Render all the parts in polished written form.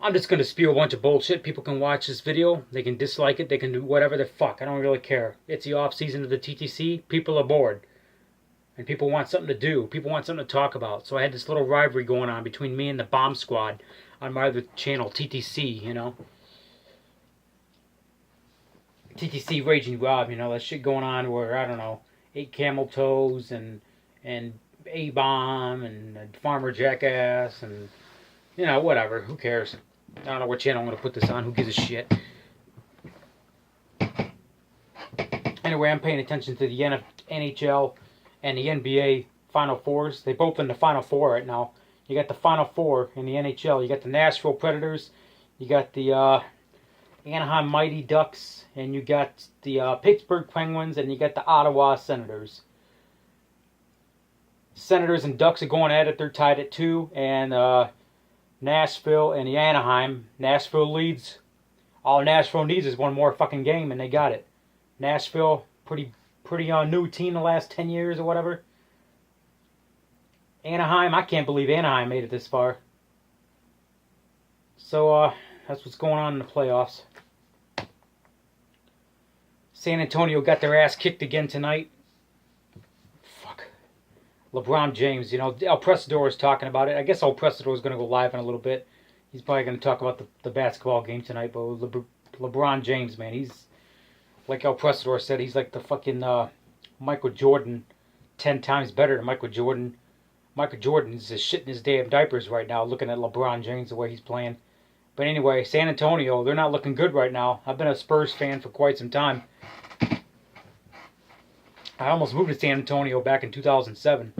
I'm just going to spew a bunch of bullshit. People can watch this video. They can dislike it. They can do whatever the fuck. I don't really care. It's the off season of the TTC. People are bored. And people want something to do. People want something to talk about. So I had this little rivalry going on between me and the Bomb Squad on my other channel, TTC, you know. TTC Raging Rob, you know, that shit going on where, I don't know, 8 Camel Toes and A-Bomb and Farmer Jackass and, you know, whatever. Who cares? I don't know what channel I'm going to put this on. Who gives a shit? Anyway, I'm paying attention to the NHL and the NBA Final Fours. They're both in the Final Four right now. You got the Final Four in the NHL. You got the Nashville Predators. You got the Anaheim Mighty Ducks. And you got the Pittsburgh Penguins. And you got the Ottawa Senators. Senators and Ducks are going at it. They're tied at 2. And Nashville and the Anaheim. Nashville leads. All Nashville needs is one more fucking game, and they got it. Nashville, pretty new team the last 10 years or whatever. Anaheim, I can't believe Anaheim made it this far. So, that's what's going on in the playoffs. San Antonio got their ass kicked again tonight. Fuck. LeBron James, you know, El Presador is talking about it. I guess El Presador is going to go live in a little bit. He's probably going to talk about the basketball game tonight. But LeBron James, man, he's, like El Presador said, he's like the fucking Michael Jordan, 10 times better than Michael Jordan. Michael Jordan's just shitting his damn diapers right now, looking at LeBron James the way he's playing. But anyway, San Antonio, they're not looking good right now. I've been a Spurs fan for quite some time. I almost moved to San Antonio back in 2007.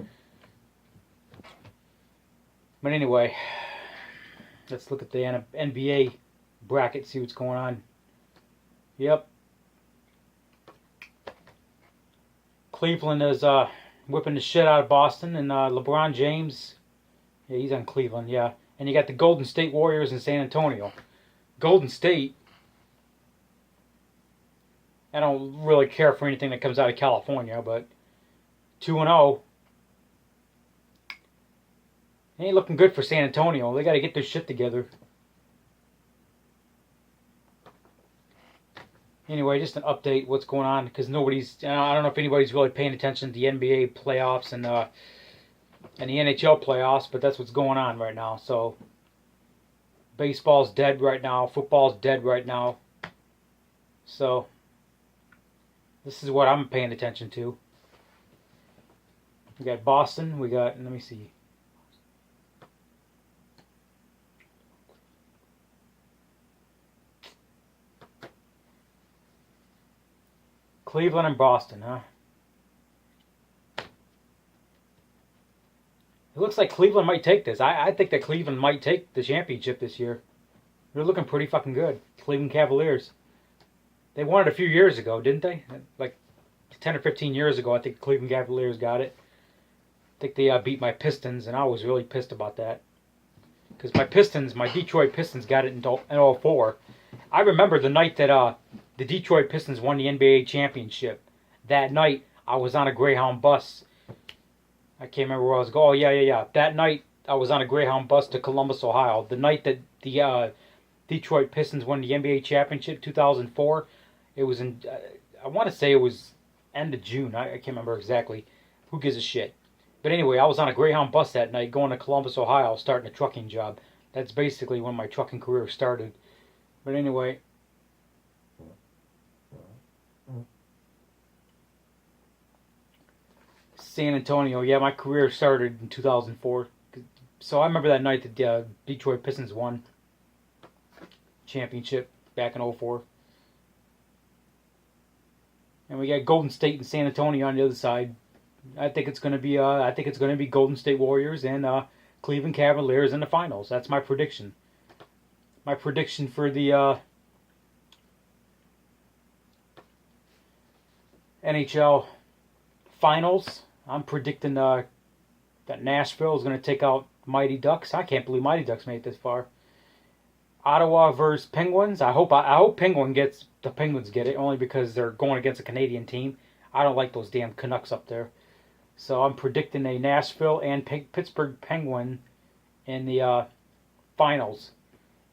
But anyway, let's look at the NBA bracket, see what's going on. Yep. Cleveland is whipping the shit out of Boston, and LeBron James, yeah, he's on Cleveland, yeah. And you got the Golden State Warriors in San Antonio. Golden State, I don't really care for anything that comes out of California, but 2-0. Ain't looking good for San Antonio. They got to get their shit together. Anyway, just an update what's going on, because nobody's, I don't know if anybody's really paying attention to the NBA playoffs and the NHL playoffs, but that's what's going on right now. So baseball's dead right now, football's dead right now. So this is what I'm paying attention to. We got Boston, we got, let me see. Cleveland and Boston, huh? It looks like Cleveland might take this. I think that Cleveland might take the championship this year. They're looking pretty fucking good. Cleveland Cavaliers. They won it a few years ago, didn't they? Like 10 or 15 years ago, I think Cleveland Cavaliers got it. I think they beat my Pistons, and I was really pissed about that. Because my Detroit Pistons got it in 2004. I remember the night that the Detroit Pistons won the NBA championship. That night, I was on a Greyhound bus. I can't remember where I was going. Oh, yeah. That night, I was on a Greyhound bus to Columbus, Ohio. The night that the Detroit Pistons won the NBA championship, 2004. It was in, I want to say it was end of June. I can't remember exactly. Who gives a shit? But anyway, I was on a Greyhound bus that night going to Columbus, Ohio, starting a trucking job. That's basically when my trucking career started. But anyway, San Antonio, yeah, my career started in 2004. So I remember that night that the Detroit Pistons won championship back in 2004. And we got Golden State and San Antonio on the other side. I think it's going to be Golden State Warriors and Cleveland Cavaliers in the finals. That's my prediction. My prediction for the NHL finals. I'm predicting that Nashville is going to take out Mighty Ducks. I can't believe Mighty Ducks made it this far. Ottawa versus Penguins. I hope the Penguins get it, only because they're going against a Canadian team. I don't like those damn Canucks up there. So I'm predicting a Nashville and Pittsburgh Penguin in the finals.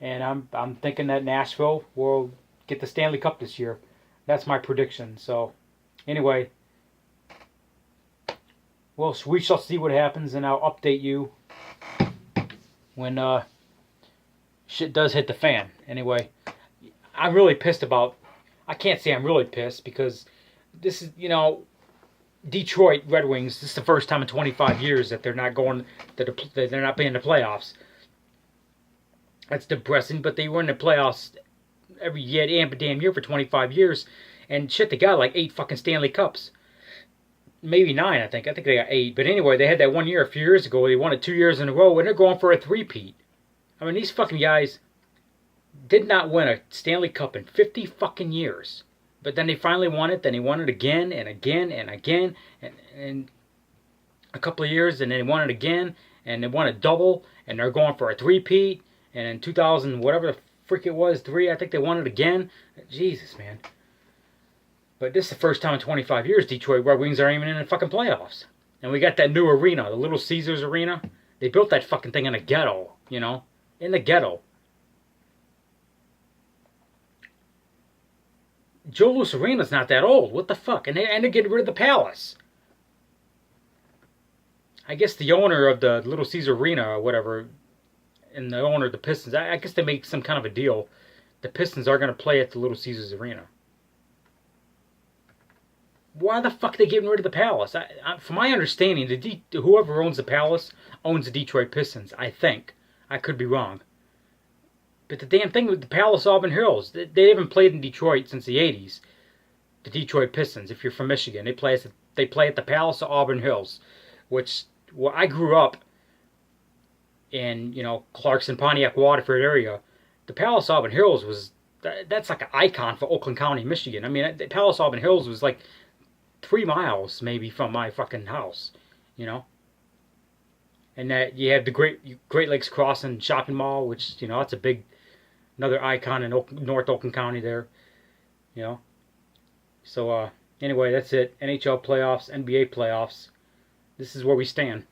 and I'm thinking that Nashville will get the Stanley Cup this year. That's my prediction. So, anyway, well, we shall see what happens, and I'll update you when shit does hit the fan. Anyway, I'm really pissed about. I can't say I'm really pissed because this is, Detroit Red Wings. This is the first time in 25 years that they're not going. That they're not being in the playoffs. That's depressing. But they were in the playoffs every year, damn year for 25 years, and shit, they got like 8 fucking Stanley Cups. Maybe 9, I think. I think they got 8. But anyway, they had that one year a few years ago. They won it 2 years in a row, and they're going for a three-peat. I mean, these fucking guys did not win a Stanley Cup in 50 fucking years. But then they finally won it. Then they won it again and again and again. And a couple of years, and then they won it again. And they won a double. And they're going for a three-peat. And in 2000, whatever the frick it was, 3, I think they won it again. Jesus, man. But this is the first time in 25 years Detroit Red Wings aren't even in the fucking playoffs. And we got that new arena, the Little Caesars Arena. They built that fucking thing in a ghetto, in the ghetto. Joe Louis Arena's not that old. What the fuck? And they're getting rid of the Palace. I guess the owner of the Little Caesar Arena or whatever, and the owner of the Pistons, I guess they make some kind of a deal. The Pistons are going to play at the Little Caesars Arena. Why the fuck are they getting rid of the Palace? From my understanding, whoever owns the Palace owns the Detroit Pistons, I think. I could be wrong. But the damn thing with the Palace Auburn Hills, they haven't played in Detroit since the 80s. The Detroit Pistons, if you're from Michigan, they play at the Palace of Auburn Hills, where I grew up in, Clarkson, Pontiac, Waterford area. The Palace Auburn Hills that's like an icon for Oakland County, Michigan. I mean, the Palace Auburn Hills was like 3 miles maybe from my fucking house, And that you have the Great Lakes Crossing Shopping Mall, which, that's another icon in North Oakland County there, So, anyway, that's it. NHL playoffs, NBA playoffs. This is where we stand.